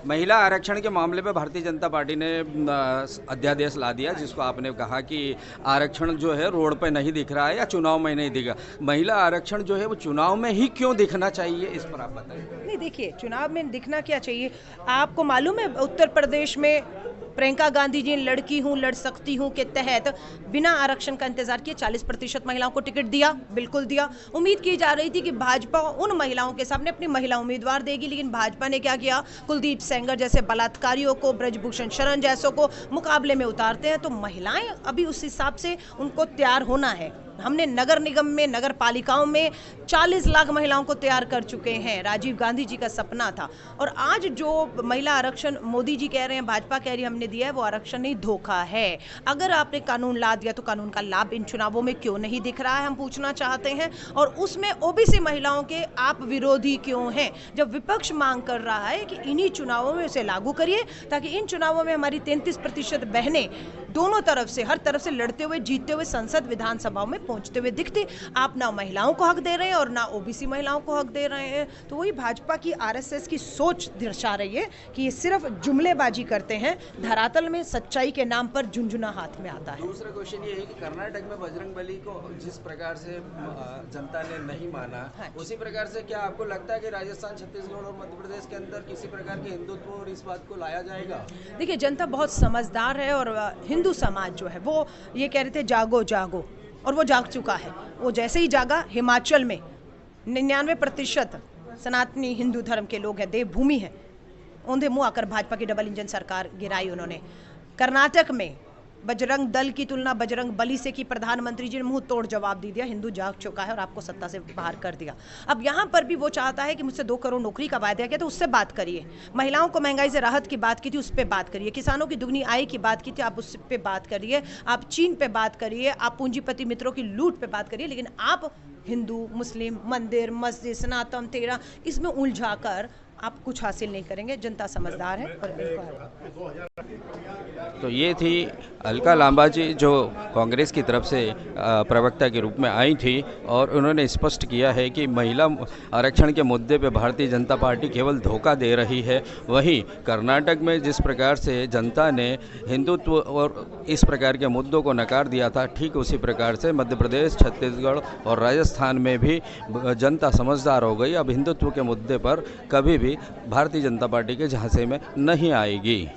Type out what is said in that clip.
महिला आरक्षण के मामले पे भारतीय जनता पार्टी ने अध्यादेश ला दिया, जिसको आपने कहा कि आरक्षण जो है रोड पे नहीं दिख रहा है या चुनाव में नहीं दिखा। महिला आरक्षण जो है वो चुनाव में ही क्यों दिखना चाहिए, इस पर आप बताइए। नहीं, देखिए, चुनाव में दिखना क्या चाहिए। आपको मालूम है उत्तर प्रदेश में प्रियंका गांधी जी ने लड़की हूँ लड़ सकती हूँ के तहत बिना आरक्षण का इंतजार किए 40% महिलाओं को टिकट दिया, बिल्कुल दिया। उम्मीद की जा रही थी कि भाजपा उन महिलाओं के सामने अपनी महिला उम्मीदवार देगी, लेकिन भाजपा ने क्या किया, कुलदीप सेंगर जैसे बलात्कारियों को, ब्रजभूषण शरण जैसों को मुकाबले में उतारते हैं। तो महिलाएं अभी उस हिसाब से उनको तैयार होना है। हमने नगर निगम में, नगर पालिकाओं में 40 लाख महिलाओं को तैयार कर चुके हैं। राजीव गांधी जी का सपना था। और आज जो महिला आरक्षण मोदी जी कह रहे हैं, भाजपा कह रही है हमने दिया है, वो आरक्षण नहीं, धोखा है। अगर आपने कानून ला दिया तो कानून का लाभ इन चुनावों में क्यों नहीं दिख रहा है, हम पूछना चाहते हैं। और उसमें ओबीसी महिलाओं के आप विरोधी क्यों हैं, जब विपक्ष मांग कर रहा है कि इन्हीं चुनावों में इसे लागू करिए, ताकि इन चुनावों में हमारी 33% बहनें दोनों तरफ से, हर तरफ से लड़ते हुए, जीतते हुए संसद विधानसभाओं में पहुंचते हुए दिखते। आप ना महिलाओं को हक दे रहे हैं और ना ओबीसी महिलाओं को हक दे रहे हैं। तो वही भाजपा की, आरएसएस की सोच दर्शा रही है कि ये सिर्फ जुमलेबाजी करते हैं, धरातल में सच्चाई के नाम पर झुंझुना हाथ में आता है। दूसरा क्वेश्चन ये है कि कर्नाटक में बजरंगबली को जिस प्रकार से जनता ने नहीं माना, उसी प्रकार से क्या आपको लगता है कि राजस्थान, छत्तीसगढ़ और मध्य प्रदेश के अंदर किसी प्रकार के हिंदुत्व और इस बात को लाया जाएगा? देखिए, जनता बहुत समझदार है और हिंदू समाज जो है वो ये कह रहे थे जागो जागो, और वो जाग चुका है। वो जैसे ही जागा, हिमाचल में 99% सनातनी हिंदू धर्म के लोग हैं, देवभूमि है, औंधे मुंह आकर भाजपा की डबल इंजन सरकार गिराई उन्होंने। कर्नाटक में बजरंग दल की तुलना बजरंग बली से की, प्रधानमंत्री जी ने मुंह तोड़ जवाब दे दिया, हिंदू जाग चुका है और आपको सत्ता से बाहर कर दिया। अब यहाँ पर भी वो चाहता है कि मुझसे 2 करोड़ नौकरी का वायदा किया, तो उससे बात करिए। महिलाओं को महंगाई से राहत की बात की थी, उस पर बात करिए। किसानों की दुगनी आय की बात की थी, आप उस पर बात करिए। आप चीन पे बात करिए, आप पूंजीपति मित्रों की लूट पे बात करिए, लेकिन आप हिंदू, मुस्लिम, मंदिर, मस्जिद, सनातन, तेरा, इसमें उलझा कर आप कुछ हासिल नहीं करेंगे। जनता समझदार है और तो ये थी अलका लांबा जी, जो कांग्रेस की तरफ से प्रवक्ता के रूप में आई थी, और उन्होंने स्पष्ट किया है कि महिला आरक्षण के मुद्दे पे भारतीय जनता पार्टी केवल धोखा दे रही है। वहीं कर्नाटक में जिस प्रकार से जनता ने हिंदुत्व और इस प्रकार के मुद्दों को नकार दिया था, ठीक उसी प्रकार से मध्य प्रदेश, छत्तीसगढ़ और राजस्थान में भी जनता समझदार हो गई। अब हिंदुत्व के मुद्दे पर कभी भी भारतीय जनता पार्टी के झांसे में नहीं आएगी।